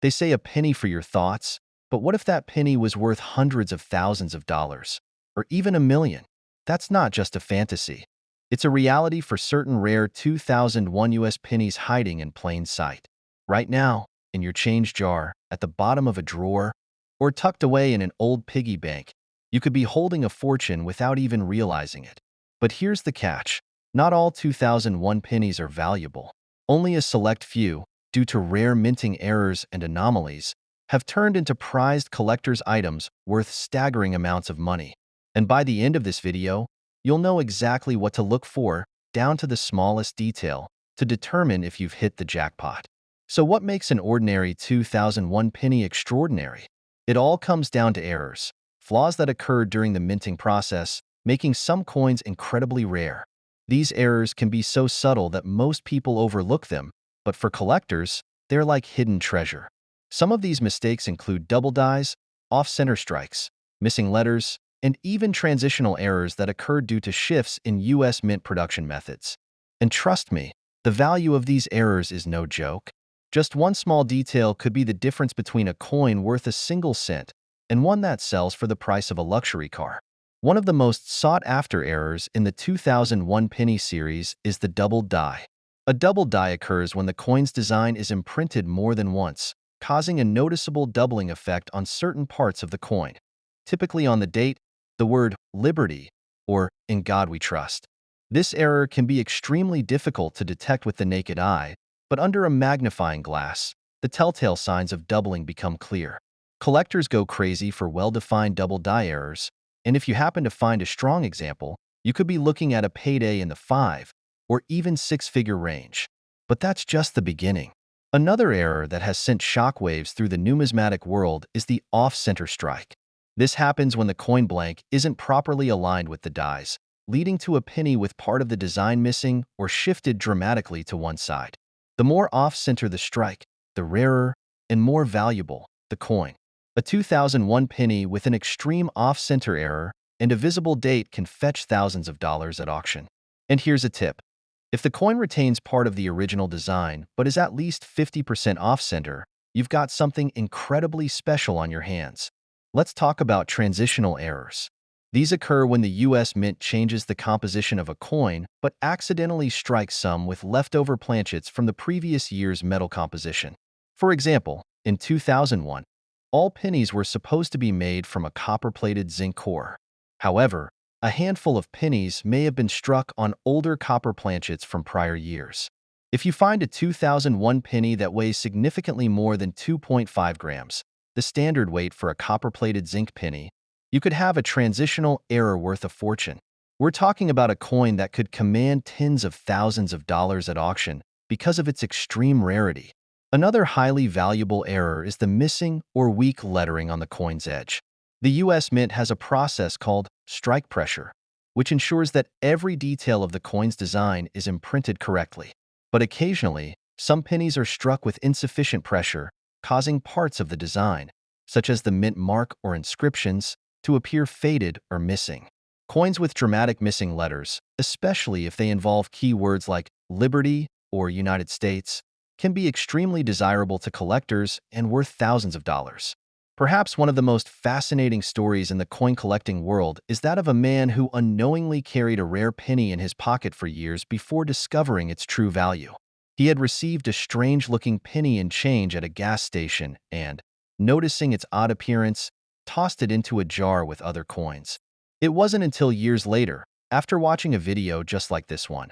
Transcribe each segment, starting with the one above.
They say a penny for your thoughts, but what if that penny was worth hundreds of thousands of dollars? Or even a million? That's not just a fantasy. It's a reality for certain rare 2001 US pennies hiding in plain sight. Right now, in your change jar, at the bottom of a drawer, or tucked away in an old piggy bank, you could be holding a fortune without even realizing it. But here's the catch. Not all 2001 pennies are valuable. Only a select few, due to rare minting errors and anomalies, have turned into prized collector's items worth staggering amounts of money. And by the end of this video, you'll know exactly what to look for, down to the smallest detail, to determine if you've hit the jackpot. So what makes an ordinary 2001 penny extraordinary? It all comes down to errors, flaws that occurred during the minting process, making some coins incredibly rare. These errors can be so subtle that most people overlook them, but for collectors, they're like hidden treasure. Some of these mistakes include double dies, off-center strikes, missing letters, and even transitional errors that occurred due to shifts in US mint production methods. And trust me, the value of these errors is no joke. Just one small detail could be the difference between a coin worth a single cent and one that sells for the price of a luxury car. One of the most sought-after errors in the 2001 penny series is the double die. A double die occurs when the coin's design is imprinted more than once, causing a noticeable doubling effect on certain parts of the coin. Typically on the date, the word liberty, or in God we trust. This error can be extremely difficult to detect with the naked eye, but under a magnifying glass, the telltale signs of doubling become clear. Collectors go crazy for well-defined double die errors, and if you happen to find a strong example, you could be looking at a payday in the 5 or even 6-figure range. But that's just the beginning. Another error that has sent shockwaves through the numismatic world is the off-center strike. This happens when the coin blank isn't properly aligned with the dies, leading to a penny with part of the design missing or shifted dramatically to one side. The more off-center the strike, the rarer and more valuable the coin. A 2001 penny with an extreme off-center error and a visible date can fetch thousands of dollars at auction. And here's a tip. If the coin retains part of the original design but is at least 50% off-center, you've got something incredibly special on your hands. Let's talk about transitional errors. These occur when the US Mint changes the composition of a coin but accidentally strikes some with leftover planchets from the previous year's metal composition. For example, in 2001, all pennies were supposed to be made from a copper-plated zinc core. However, a handful of pennies may have been struck on older copper planchets from prior years. If you find a 2001 penny that weighs significantly more than 2.5 grams, the standard weight for a copper-plated zinc penny, you could have a transitional error worth a fortune. We're talking about a coin that could command tens of thousands of dollars at auction because of its extreme rarity. Another highly valuable error is the missing or weak lettering on the coin's edge. The US Mint has a process called strike pressure, which ensures that every detail of the coin's design is imprinted correctly. But occasionally, some pennies are struck with insufficient pressure, causing parts of the design, such as the mint mark or inscriptions, to appear faded or missing. Coins with dramatic missing letters, especially if they involve keywords like Liberty or United States, can be extremely desirable to collectors and worth thousands of dollars. Perhaps one of the most fascinating stories in the coin collecting world is that of a man who unknowingly carried a rare penny in his pocket for years before discovering its true value. He had received a strange-looking penny and change at a gas station and, noticing its odd appearance, tossed it into a jar with other coins. It wasn't until years later, after watching a video just like this one,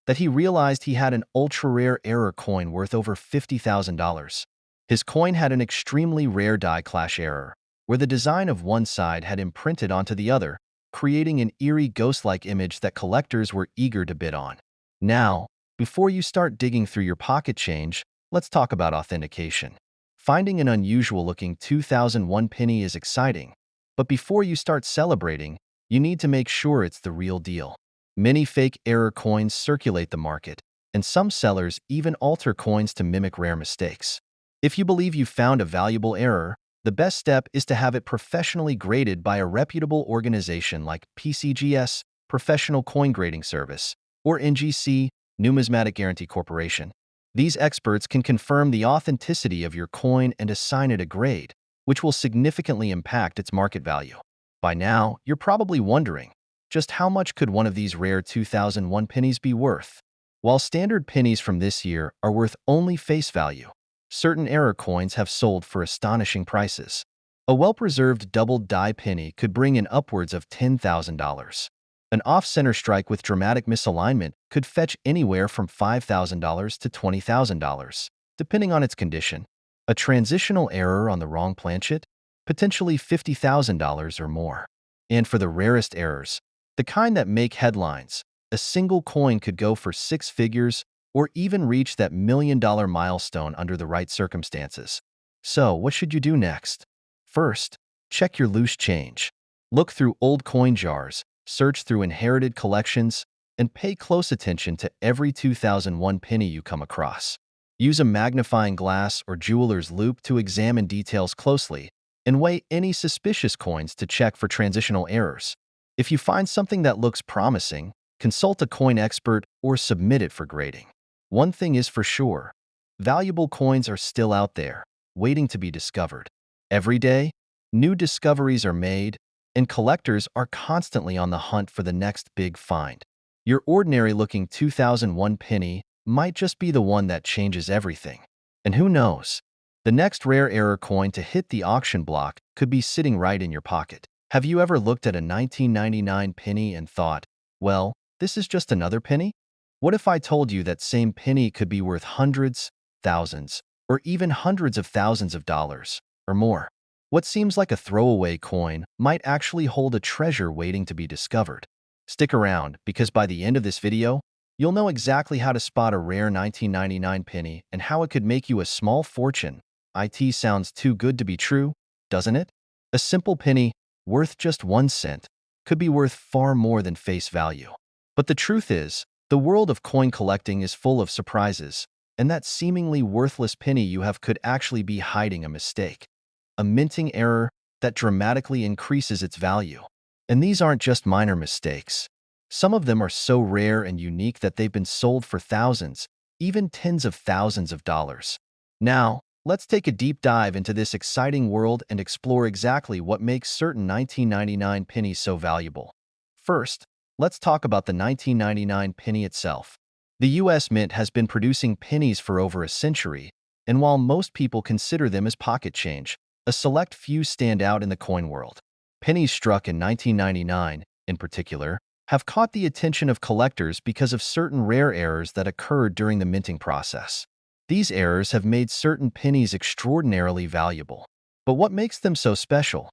that he realized he had an ultra-rare error coin worth over $50,000. His coin had an extremely rare die clash error, where the design of one side had imprinted onto the other, creating an eerie ghost-like image that collectors were eager to bid on. Now, before you start digging through your pocket change, let's talk about authentication. Finding an unusual-looking 2001 penny is exciting, but before you start celebrating, you need to make sure it's the real deal. Many fake error coins circulate the market, and some sellers even alter coins to mimic rare mistakes. If you believe you've found a valuable error, the best step is to have it professionally graded by a reputable organization like PCGS, Professional Coin Grading Service, or NGC, Numismatic Guarantee Corporation. These experts can confirm the authenticity of your coin and assign it a grade, which will significantly impact its market value. By now, you're probably wondering, just how much could one of these rare 2001 pennies be worth? While standard pennies from this year are worth only face value, certain error coins have sold for astonishing prices. A well-preserved doubled die penny could bring in upwards of $10,000. An off-center strike with dramatic misalignment could fetch anywhere from $5,000 to $20,000, depending on its condition. A transitional error on the wrong planchet? Potentially $50,000 or more. And for the rarest errors, the kind that make headlines, a single coin could go for six figures or even reach that $1 million milestone under the right circumstances. So, what should you do next? First, check your loose change. Look through old coin jars, search through inherited collections, and pay close attention to every 2001 penny you come across. Use a magnifying glass or jeweler's loupe to examine details closely and weigh any suspicious coins to check for transitional errors. If you find something that looks promising, consult a coin expert or submit it for grading. One thing is for sure, valuable coins are still out there, waiting to be discovered. Every day, new discoveries are made, and collectors are constantly on the hunt for the next big find. Your ordinary-looking 2001 penny might just be the one that changes everything. And who knows? The next rare error coin to hit the auction block could be sitting right in your pocket. Have you ever looked at a 1999 penny and thought, well, this is just another penny? What if I told you that same penny could be worth hundreds, thousands, or even hundreds of thousands of dollars, or more? What seems like a throwaway coin might actually hold a treasure waiting to be discovered. Stick around, because by the end of this video, you'll know exactly how to spot a rare 1999 penny and how it could make you a small fortune. It sounds too good to be true, doesn't it? A simple penny, worth just 1 cent, could be worth far more than face value. But the truth is, the world of coin collecting is full of surprises, and that seemingly worthless penny you have could actually be hiding a mistake. A minting error that dramatically increases its value. And these aren't just minor mistakes. Some of them are so rare and unique that they've been sold for thousands, even tens of thousands of dollars. Now, let's take a deep dive into this exciting world and explore exactly what makes certain 1999 pennies so valuable. First, let's talk about the 1999 penny itself. The US Mint has been producing pennies for over a century, and while most people consider them as pocket change, a select few stand out in the coin world. Pennies struck in 1999, in particular, have caught the attention of collectors because of certain rare errors that occurred during the minting process. These errors have made certain pennies extraordinarily valuable. But what makes them so special?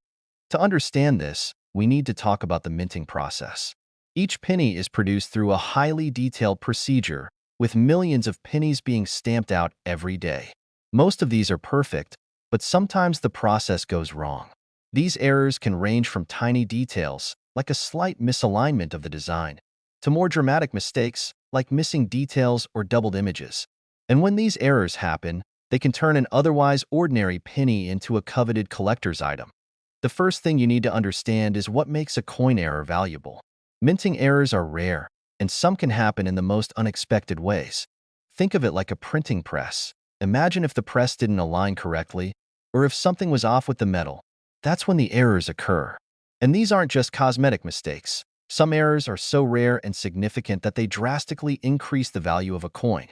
To understand this, we need to talk about the minting process. Each penny is produced through a highly detailed procedure, with millions of pennies being stamped out every day. Most of these are perfect, but sometimes the process goes wrong. These errors can range from tiny details, like a slight misalignment of the design, to more dramatic mistakes, like missing details or doubled images. And when these errors happen, they can turn an otherwise ordinary penny into a coveted collector's item. The first thing you need to understand is what makes a coin error valuable. Minting errors are rare, and some can happen in the most unexpected ways. Think of it like a printing press. Imagine if the press didn't align correctly, or if something was off with the metal. That's when the errors occur. And these aren't just cosmetic mistakes. Some errors are so rare and significant that they drastically increase the value of a coin.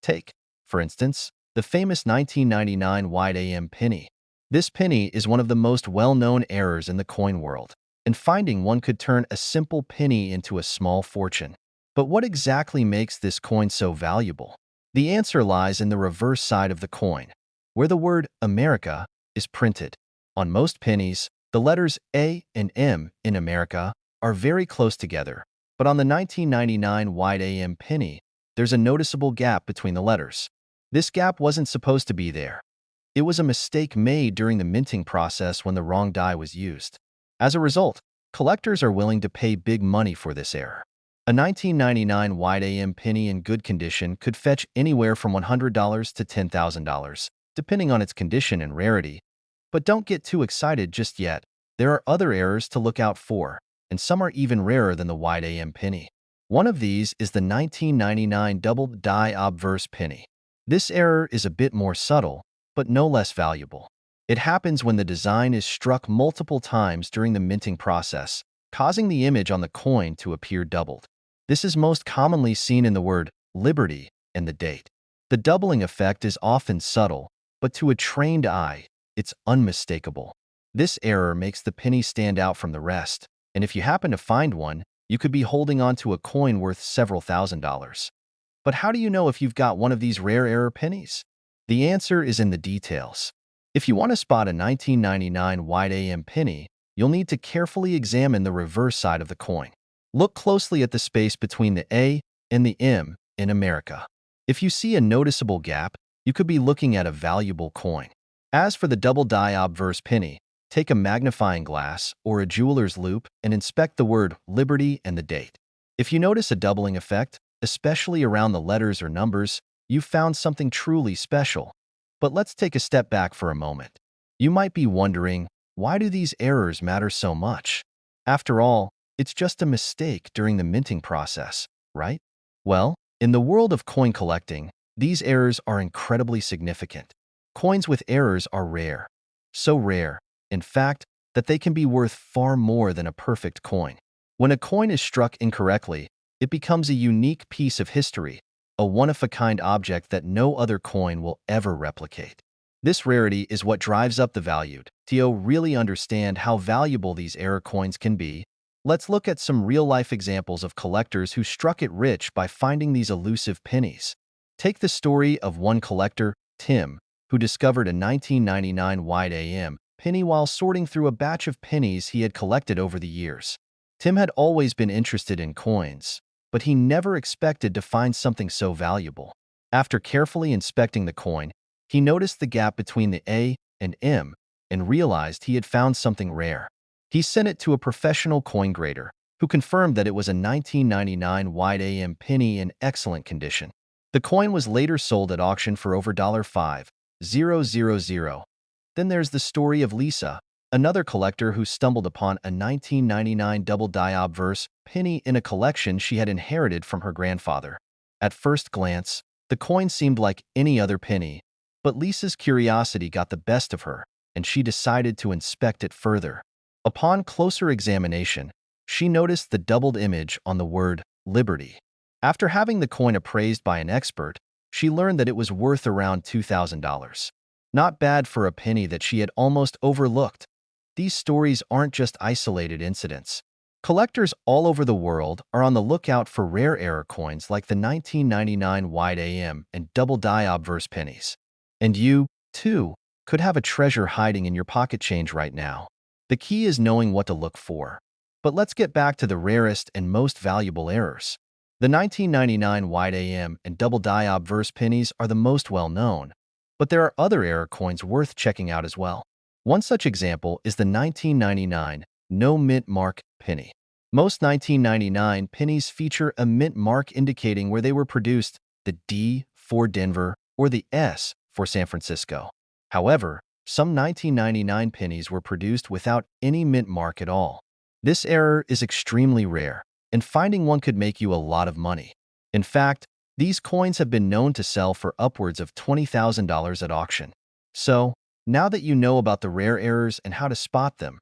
Take, for instance, the famous 1999 wide AM penny. This penny is one of the most well-known errors in the coin world, and finding one could turn a simple penny into a small fortune. But what exactly makes this coin so valuable? The answer lies in the reverse side of the coin, where the word America is printed. On most pennies, the letters A and M in America are very close together, but on the 1999 wide AM penny, there's a noticeable gap between the letters. This gap wasn't supposed to be there. It was a mistake made during the minting process when the wrong die was used. As a result, collectors are willing to pay big money for this error. A 1999 wide AM penny in good condition could fetch anywhere from $100 to $10,000, depending on its condition and rarity. But don't get too excited just yet. There are other errors to look out for, and some are even rarer than the wide AM penny. One of these is the 1999 double die obverse penny. This error is a bit more subtle, but no less valuable. It happens when the design is struck multiple times during the minting process, causing the image on the coin to appear doubled. This is most commonly seen in the word liberty and the date. The doubling effect is often subtle, but to a trained eye, it's unmistakable. This error makes the penny stand out from the rest, and if you happen to find one, you could be holding on to a coin worth several $1,000s. But how do you know if you've got one of these rare error pennies? The answer is in the details. If you want to spot a 1999 White AM penny, you'll need to carefully examine the reverse side of the coin. Look closely at the space between the A and the M in America. If you see a noticeable gap, you could be looking at a valuable coin. As for the double die obverse penny, take a magnifying glass or a jeweler's loupe and inspect the word Liberty and the date. If you notice a doubling effect, especially around the letters or numbers, you've found something truly special. But let's take a step back for a moment. You might be wondering, why do these errors matter so much? After all, it's just a mistake during the minting process, right? Well, in the world of coin collecting, these errors are incredibly significant. Coins with errors are rare. So rare, in fact, that they can be worth far more than a perfect coin. When a coin is struck incorrectly, it becomes a unique piece of history, a one-of-a-kind object that no other coin will ever replicate. This rarity is what drives up the value. To really understand how valuable these error coins can be, let's look at some real-life examples of collectors who struck it rich by finding these elusive pennies. Take the story of one collector, Tim, who discovered a 1999 White AM penny while sorting through a batch of pennies he had collected over the years. Tim had always been interested in coins, but he never expected to find something so valuable. After carefully inspecting the coin, he noticed the gap between the A and M and realized he had found something rare. He sent it to a professional coin grader, who confirmed that it was a 1999 White AM penny in excellent condition. The coin was later sold at auction for over $5,000. Then there's the story of Lisa, another collector who stumbled upon a 1999 double die obverse penny in a collection she had inherited from her grandfather. At first glance, the coin seemed like any other penny, but Lisa's curiosity got the best of her, and she decided to inspect it further. Upon closer examination, she noticed the doubled image on the word Liberty. After having the coin appraised by an expert, she learned that it was worth around $2,000. Not bad for a penny that she had almost overlooked. These stories aren't just isolated incidents. Collectors all over the world are on the lookout for rare error coins like the 1999 White AM and double die obverse pennies. And you, too, could have a treasure hiding in your pocket change right now. The key is knowing what to look for. But let's get back to the rarest and most valuable errors. The 1999 White AM and double die obverse pennies are the most well-known, but there are other error coins worth checking out as well. One such example is the 1999 No Mint Mark penny. Most 1999 pennies feature a mint mark indicating where they were produced, the D for Denver or the S for San Francisco. However, some 1999 pennies were produced without any mint mark at all. This error is extremely rare, and finding one could make you a lot of money. In fact, these coins have been known to sell for upwards of $20,000 at auction. So, now that you know about the rare errors and how to spot them,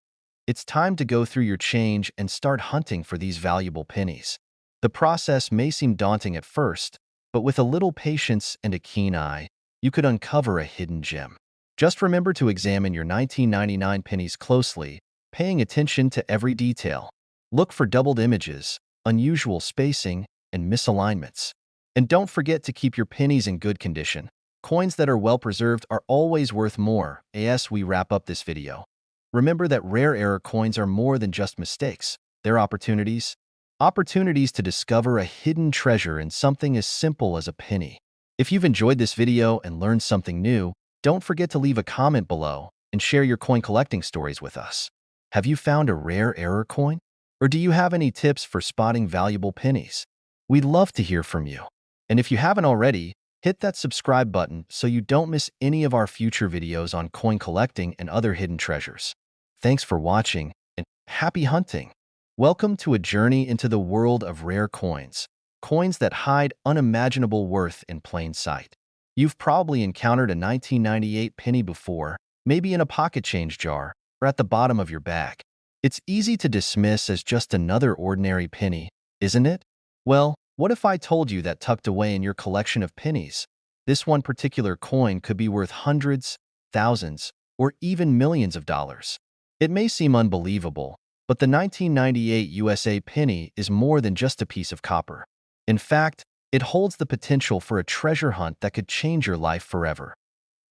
it's time to go through your change and start hunting for these valuable pennies. The process may seem daunting at first, but with a little patience and a keen eye, you could uncover a hidden gem. Just remember to examine your 1999 pennies closely, paying attention to every detail. Look for doubled images, unusual spacing, and misalignments. And don't forget to keep your pennies in good condition. Coins that are well preserved are always worth more. As we wrap up this video, remember that rare error coins are more than just mistakes. They're opportunities. Opportunities to discover a hidden treasure in something as simple as a penny. If you've enjoyed this video and learned something new, don't forget to leave a comment below and share your coin collecting stories with us. Have you found a rare error coin? Or do you have any tips for spotting valuable pennies? We'd love to hear from you. And if you haven't already, hit that subscribe button so you don't miss any of our future videos on coin collecting and other hidden treasures. Thanks for watching, and happy hunting! Welcome to a journey into the world of rare coins, coins that hide unimaginable worth in plain sight. You've probably encountered a 1998 penny before, maybe in a pocket change jar or at the bottom of your bag. It's easy to dismiss as just another ordinary penny, isn't it? Well, what if I told you that tucked away in your collection of pennies, this one particular coin could be worth hundreds, thousands, or even millions of dollars? It may seem unbelievable, but the 1998 USA penny is more than just a piece of copper. In fact, it holds the potential for a treasure hunt that could change your life forever.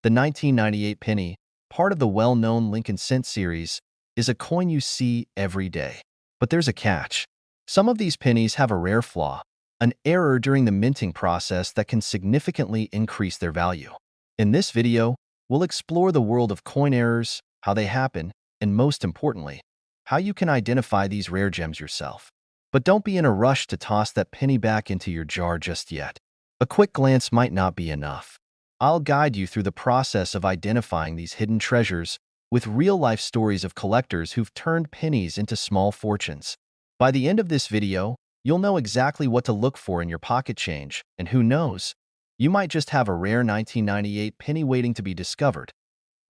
The 1998 penny, part of the well-known Lincoln Cent series, is a coin you see every day. But there's a catch. Some of these pennies have a rare flaw, an error during the minting process that can significantly increase their value. In this video, we'll explore the world of coin errors, how they happen, and most importantly, how you can identify these rare gems yourself. But don't be in a rush to toss that penny back into your jar just yet. A quick glance might not be enough. I'll guide you through the process of identifying these hidden treasures with real-life stories of collectors who've turned pennies into small fortunes. By the end of this video, you'll know exactly what to look for in your pocket change, and who knows, you might just have a rare 1998 penny waiting to be discovered.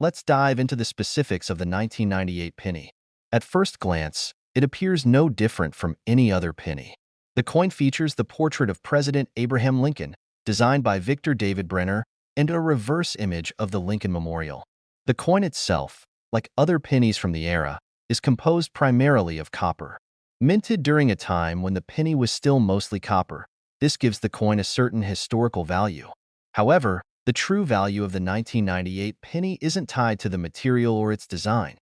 Let's dive into the specifics of the 1998 penny. At first glance, it appears no different from any other penny. The coin features the portrait of President Abraham Lincoln, designed by Victor David Brenner, and a reverse image of the Lincoln Memorial. The coin itself, like other pennies from the era, is composed primarily of copper. Minted during a time when the penny was still mostly copper, this gives the coin a certain historical value. However, the true value of the 1998 penny isn't tied to the material or its design.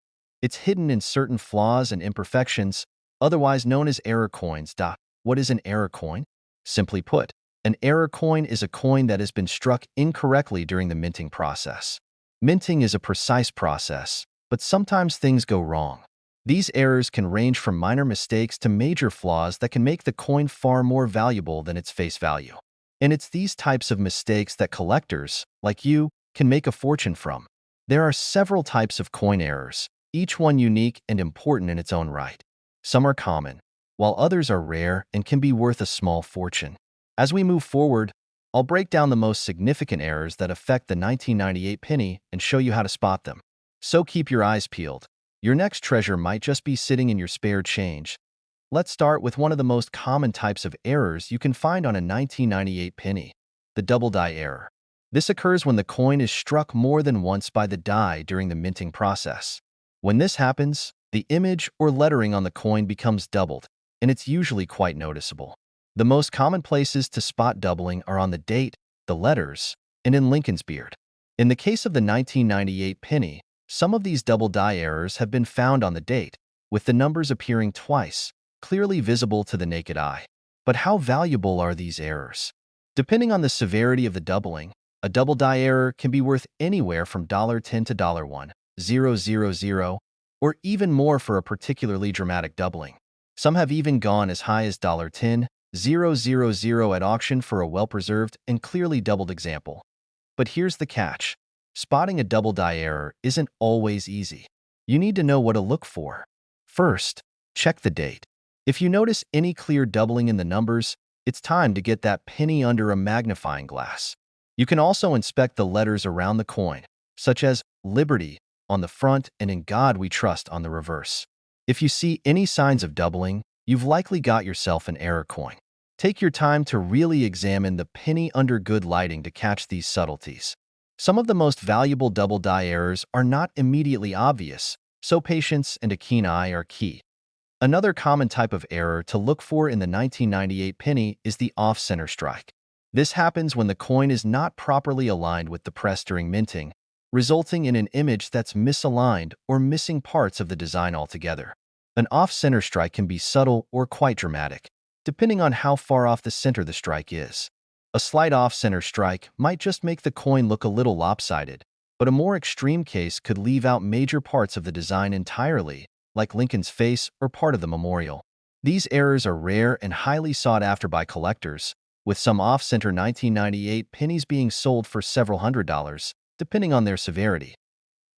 It's hidden in certain flaws and imperfections, otherwise known as error coins. What is an error coin? Simply put, an error coin is a coin that has been struck incorrectly during the minting process. Minting is a precise process, but sometimes things go wrong. These errors can range from minor mistakes to major flaws that can make the coin far more valuable than its face value. And it's these types of mistakes that collectors, like you, can make a fortune from. There are several types of coin errors, each one unique and important in its own right. Some are common, while others are rare and can be worth a small fortune. As we move forward, I'll break down the most significant errors that affect the 1998 penny and show you how to spot them. So keep your eyes peeled. Your next treasure might just be sitting in your spare change. Let's start with one of the most common types of errors you can find on a 1998 penny, the double die error. This occurs when the coin is struck more than once by the die during the minting process. When this happens, the image or lettering on the coin becomes doubled, and it's usually quite noticeable. The most common places to spot doubling are on the date, the letters, and in Lincoln's beard. In the case of the 1998 penny, some of these double die errors have been found on the date, with the numbers appearing twice, clearly visible to the naked eye. But how valuable are these errors? Depending on the severity of the doubling, a double die error can be worth anywhere from $10 to $1,000, or even more for a particularly dramatic doubling. Some have even gone as high as $10,000 at auction for a well-preserved and clearly doubled example. But here's the catch. Spotting a double die error isn't always easy. You need to know what to look for. First, check the date. If you notice any clear doubling in the numbers, it's time to get that penny under a magnifying glass. You can also inspect the letters around the coin, such as Liberty on the front and In God We Trust on the reverse. If you see any signs of doubling, you've likely got yourself an error coin. Take your time to really examine the penny under good lighting to catch these subtleties. Some of the most valuable double die errors are not immediately obvious, so patience and a keen eye are key. Another common type of error to look for in the 1998 penny is the off-center strike. This happens when the coin is not properly aligned with the press during minting, resulting in an image that's misaligned or missing parts of the design altogether. An off-center strike can be subtle or quite dramatic, depending on how far off the center the strike is. A slight off-center strike might just make the coin look a little lopsided, but a more extreme case could leave out major parts of the design entirely, like Lincoln's face or part of the memorial. These errors are rare and highly sought after by collectors, with some off-center 1998 pennies being sold for several $100s, depending on their severity.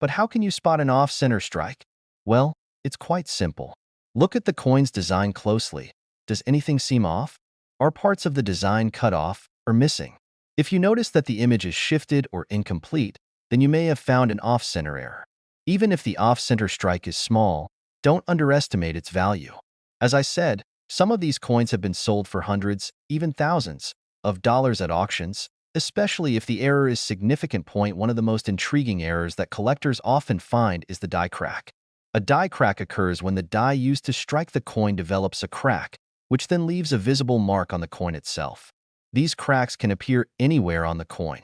But how can you spot an off-center strike? Well, it's quite simple. Look at the coin's design closely. Does anything seem off? Are parts of the design cut off or missing? If you notice that the image is shifted or incomplete, then you may have found an off-center error. Even if the off-center strike is small, don't underestimate its value. As I said, some of these coins have been sold for hundreds, even thousands, of dollars at auctions, especially if the error is significant. One of the most intriguing errors that collectors often find is the die crack. A die crack occurs when the die used to strike the coin develops a crack, which then leaves a visible mark on the coin itself. These cracks can appear anywhere on the coin,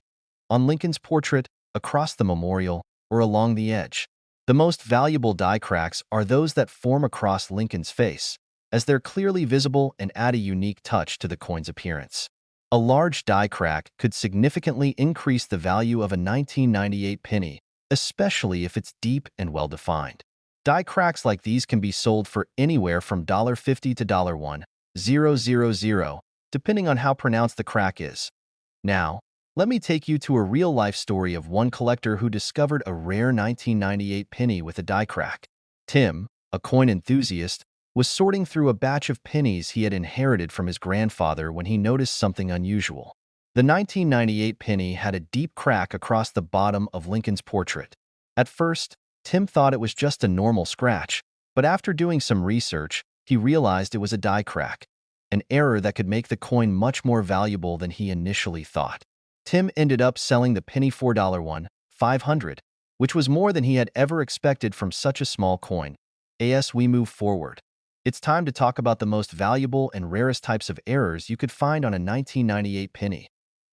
on Lincoln's portrait, across the memorial, or along the edge. The most valuable die cracks are those that form across Lincoln's face, as they're clearly visible and add a unique touch to the coin's appearance. A large die crack could significantly increase the value of a 1998 penny, especially if it's deep and well-defined. Die cracks like these can be sold for anywhere from $50 to $1,000, depending on how pronounced the crack is. Now, let me take you to a real-life story of one collector who discovered a rare 1998 penny with a die crack. Tim, a coin enthusiast, was sorting through a batch of pennies he had inherited from his grandfather when he noticed something unusual. The 1998 penny had a deep crack across the bottom of Lincoln's portrait. At first, Tim thought it was just a normal scratch, but after doing some research, he realized it was a die crack, an error that could make the coin much more valuable than he initially thought. Tim ended up selling the penny for $500, which was more than he had ever expected from such a small coin. As we move forward, it's time to talk about the most valuable and rarest types of errors you could find on a 1998 penny.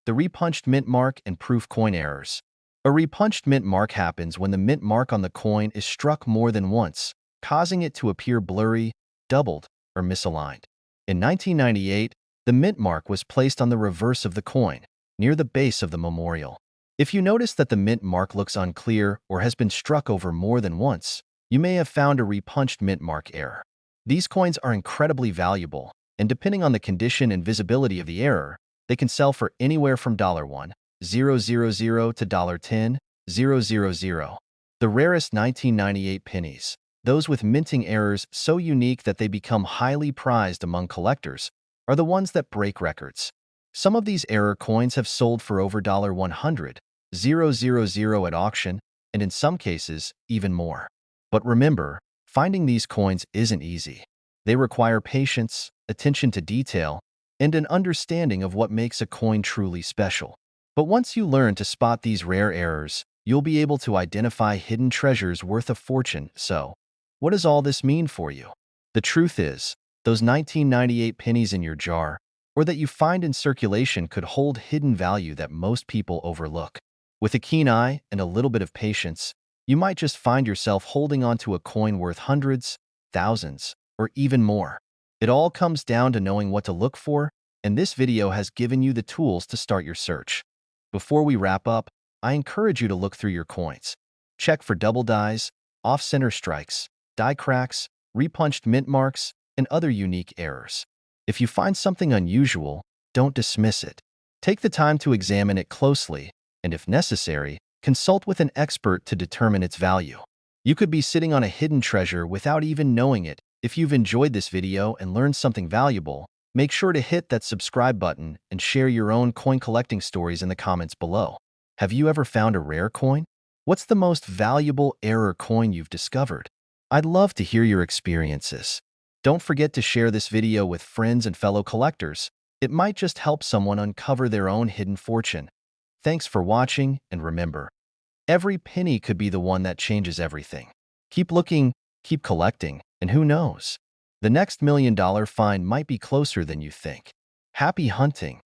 The repunched mint mark and proof coin errors. A repunched mint mark happens when the mint mark on the coin is struck more than once, causing it to appear blurry, doubled, or misaligned. In 1998, the mint mark was placed on the reverse of the coin, near the base of the memorial. If you notice that the mint mark looks unclear or has been struck over more than once, you may have found a repunched mint mark error. These coins are incredibly valuable, and depending on the condition and visibility of the error, they can sell for anywhere from $1,000 to $10,000. The rarest 1998 pennies, those with minting errors so unique that they become highly prized among collectors, are the ones that break records. Some of these error coins have sold for over $100,000 at auction, and in some cases, even more. But remember, finding these coins isn't easy. They require patience, attention to detail, and an understanding of what makes a coin truly special. But once you learn to spot these rare errors, you'll be able to identify hidden treasures worth a fortune. So, what does all this mean for you? The truth is, those 1998 pennies in your jar, or that you find in circulation, could hold hidden value that most people overlook. With a keen eye and a little bit of patience, you might just find yourself holding onto a coin worth hundreds, thousands, or even more. It all comes down to knowing what to look for, and this video has given you the tools to start your search. Before we wrap up, I encourage you to look through your coins. Check for double dies, off-center strikes, die cracks, repunched mint marks, and other unique errors. If you find something unusual, don't dismiss it. Take the time to examine it closely, and if necessary, consult with an expert to determine its value. You could be sitting on a hidden treasure without even knowing it. If you've enjoyed this video and learned something valuable, make sure to hit that subscribe button and share your own coin collecting stories in the comments below. Have you ever found a rare coin? What's the most valuable error coin you've discovered? I'd love to hear your experiences. Don't forget to share this video with friends and fellow collectors. It might just help someone uncover their own hidden fortune. Thanks for watching, and remember, every penny could be the one that changes everything. Keep looking, keep collecting, and who knows? The next $1 million find might be closer than you think. Happy hunting!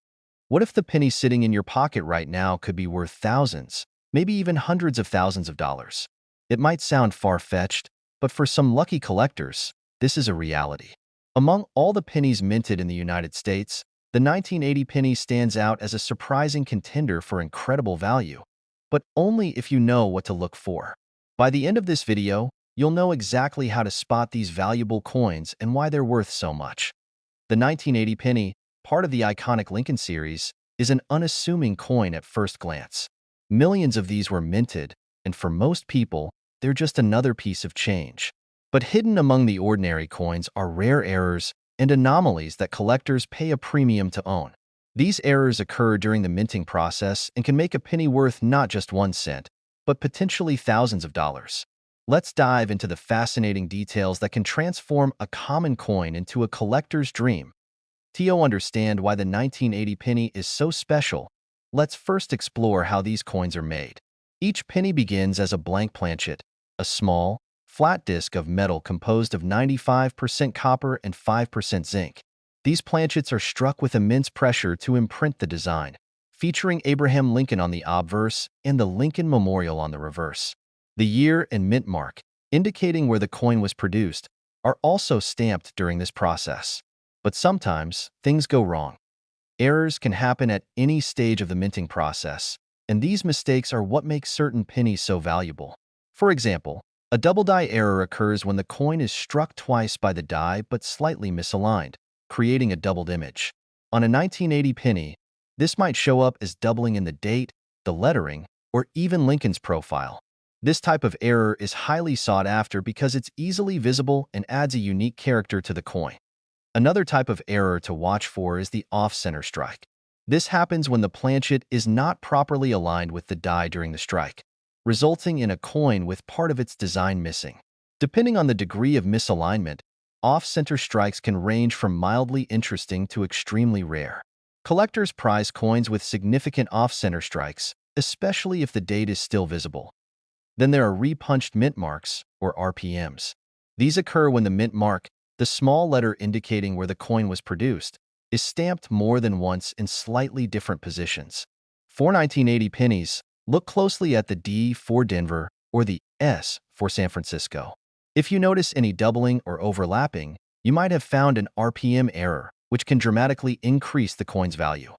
What if the penny sitting in your pocket right now could be worth thousands, maybe even hundreds of thousands of dollars? It might sound far-fetched, but for some lucky collectors, this is a reality. Among all the pennies minted in the United States, the 1980 penny stands out as a surprising contender for incredible value, but only if you know what to look for. By the end of this video, you'll know exactly how to spot these valuable coins and why they're worth so much. The 1980 penny, part of the iconic Lincoln series, is an unassuming coin at first glance. Millions of these were minted, and for most people, they're just another piece of change. But hidden among the ordinary coins are rare errors and anomalies that collectors pay a premium to own. These errors occur during the minting process and can make a penny worth not just 1 cent, but potentially thousands of dollars. Let's dive into the fascinating details that can transform a common coin into a collector's dream. To understand why the 1980 penny is so special, let's first explore how these coins are made. Each penny begins as a blank planchet, a small, flat disc of metal composed of 95% copper and 5% zinc. These planchets are struck with immense pressure to imprint the design, featuring Abraham Lincoln on the obverse and the Lincoln Memorial on the reverse. The year and mint mark, indicating where the coin was produced, are also stamped during this process. But sometimes, things go wrong. Errors can happen at any stage of the minting process, and these mistakes are what make certain pennies so valuable. For example, a double die error occurs when the coin is struck twice by the die but slightly misaligned, creating a doubled image. On a 1980 penny, this might show up as doubling in the date, the lettering, or even Lincoln's profile. This type of error is highly sought after because it's easily visible and adds a unique character to the coin. Another type of error to watch for is the off-center strike. This happens when the planchet is not properly aligned with the die during the strike, resulting in a coin with part of its design missing. Depending on the degree of misalignment, off-center strikes can range from mildly interesting to extremely rare. Collectors prize coins with significant off-center strikes, especially if the date is still visible. Then there are repunched mint marks, or RPMs. These occur when the mint mark, the small letter indicating where the coin was produced, is stamped more than once in slightly different positions. For 1980 pennies, look closely at the D for Denver or the S for San Francisco. If you notice any doubling or overlapping, you might have found an RPM error, which can dramatically increase the coin's value.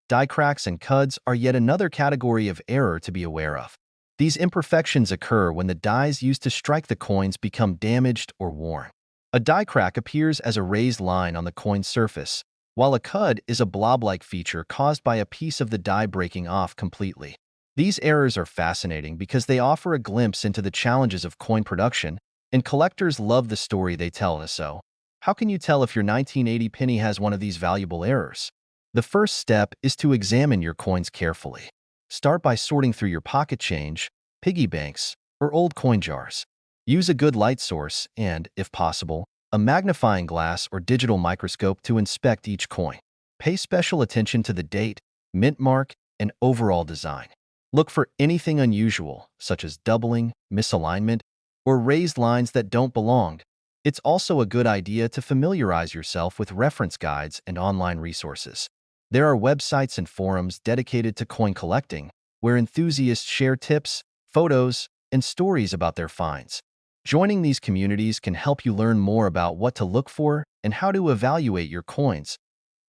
Die cracks and cuds are yet another category of error to be aware of. These imperfections occur when the dies used to strike the coins become damaged or worn. A die crack appears as a raised line on the coin's surface, while a cud is a blob-like feature caused by a piece of the die breaking off completely. These errors are fascinating because they offer a glimpse into the challenges of coin production, and collectors love the story they tell us. So, how can you tell if your 1980 penny has one of these valuable errors? The first step is to examine your coins carefully. Start by sorting through your pocket change, piggy banks, or old coin jars. Use a good light source and, if possible, a magnifying glass or digital microscope to inspect each coin. Pay special attention to the date, mint mark, and overall design. Look for anything unusual, such as doubling, misalignment, or raised lines that don't belong. It's also a good idea to familiarize yourself with reference guides and online resources. There are websites and forums dedicated to coin collecting, where enthusiasts share tips, photos, and stories about their finds. Joining these communities can help you learn more about what to look for and how to evaluate your coins.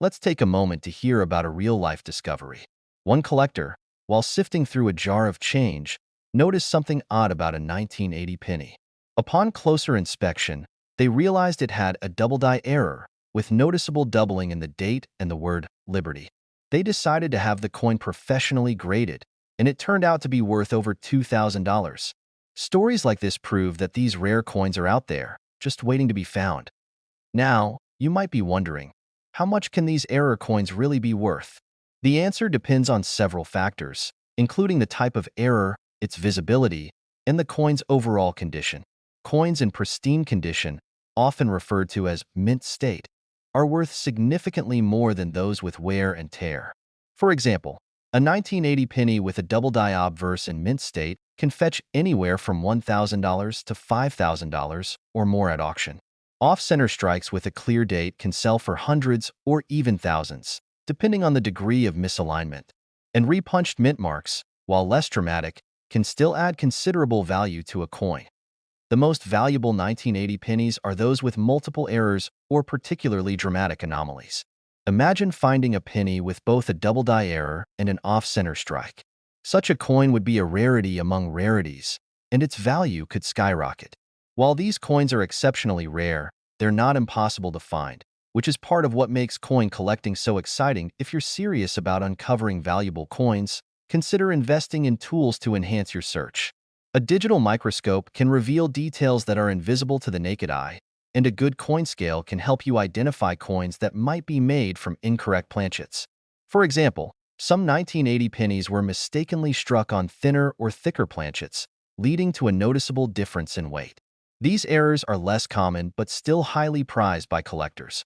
Let's take a moment to hear about a real-life discovery. One collector, while sifting through a jar of change, noticed something odd about a 1980 penny. Upon closer inspection, they realized it had a double die error, with noticeable doubling in the date and the word Liberty. They decided to have the coin professionally graded, and it turned out to be worth over $2,000. Stories like this prove that these rare coins are out there, just waiting to be found. Now, you might be wondering, how much can these error coins really be worth? The answer depends on several factors, including the type of error, its visibility, and the coin's overall condition. Coins in pristine condition, often referred to as mint state, are worth significantly more than those with wear and tear. For example, a 1980 penny with a double die obverse in mint state can fetch anywhere from $1,000 to $5,000 or more at auction. Off-center strikes with a clear date can sell for hundreds or even thousands, depending on the degree of misalignment. And repunched mint marks, while less dramatic, can still add considerable value to a coin. The most valuable 1980 pennies are those with multiple errors or particularly dramatic anomalies. Imagine finding a penny with both a double die error and an off-center strike. Such a coin would be a rarity among rarities, and its value could skyrocket. While these coins are exceptionally rare, they're not impossible to find, which is part of what makes coin collecting so exciting. If you're serious about uncovering valuable coins, consider investing in tools to enhance your search. A digital microscope can reveal details that are invisible to the naked eye, and a good coin scale can help you identify coins that might be made from incorrect planchets. For example, some 1980 pennies were mistakenly struck on thinner or thicker planchets, leading to a noticeable difference in weight. These errors are less common but still highly prized by collectors.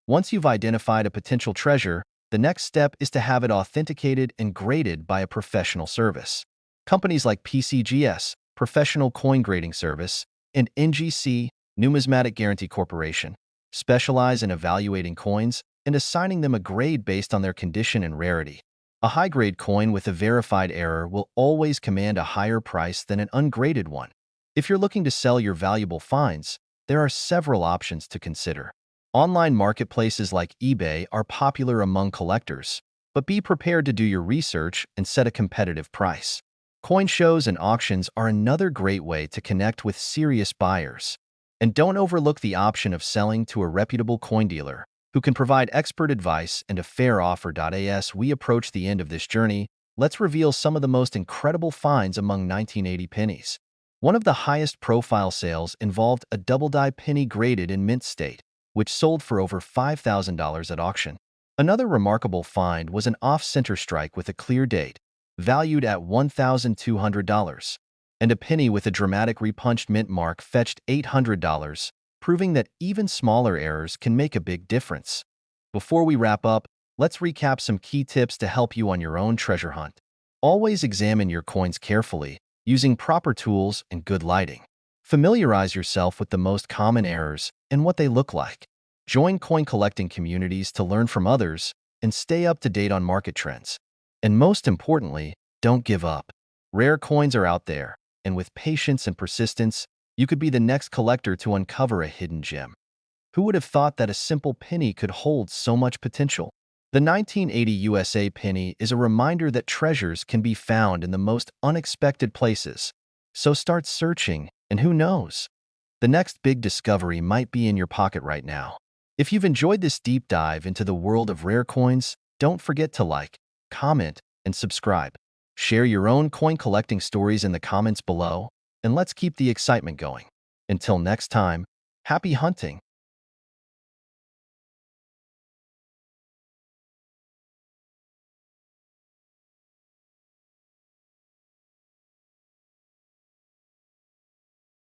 Once you've identified a potential treasure, the next step is to have it authenticated and graded by a professional service. Companies like PCGS, Professional Coin Grading Service, and NGC, Numismatic Guarantee Corporation, specialize in evaluating coins and assigning them a grade based on their condition and rarity. A high-grade coin with a verified error will always command a higher price than an ungraded one. If you're looking to sell your valuable finds, there are several options to consider. Online marketplaces like eBay are popular among collectors, but be prepared to do your research and set a competitive price. Coin shows and auctions are another great way to connect with serious buyers. And don't overlook the option of selling to a reputable coin dealer who can provide expert advice and a fair offer. As we approach the end of this journey, let's reveal some of the most incredible finds among 1980 pennies. One of the highest profile sales involved a double-die penny graded in mint state, which sold for over $5,000 at auction. Another remarkable find was an off-center strike with a clear date, valued at $1,200, and a penny with a dramatic repunched mint mark fetched $800, proving that even smaller errors can make a big difference. Before we wrap up, let's recap some key tips to help you on your own treasure hunt. Always examine your coins carefully, using proper tools and good lighting. Familiarize yourself with the most common errors and what they look like. Join coin collecting communities to learn from others and stay up to date on market trends. And most importantly, don't give up. Rare coins are out there, and with patience and persistence, you could be the next collector to uncover a hidden gem. Who would have thought that a simple penny could hold so much potential? The 1980 USA penny is a reminder that treasures can be found in the most unexpected places. So start searching, and who knows? The next big discovery might be in your pocket right now. If you've enjoyed this deep dive into the world of rare coins, don't forget to like, comment, and subscribe. Share your own coin collecting stories in the comments below, and let's keep the excitement going. Until next time, happy hunting!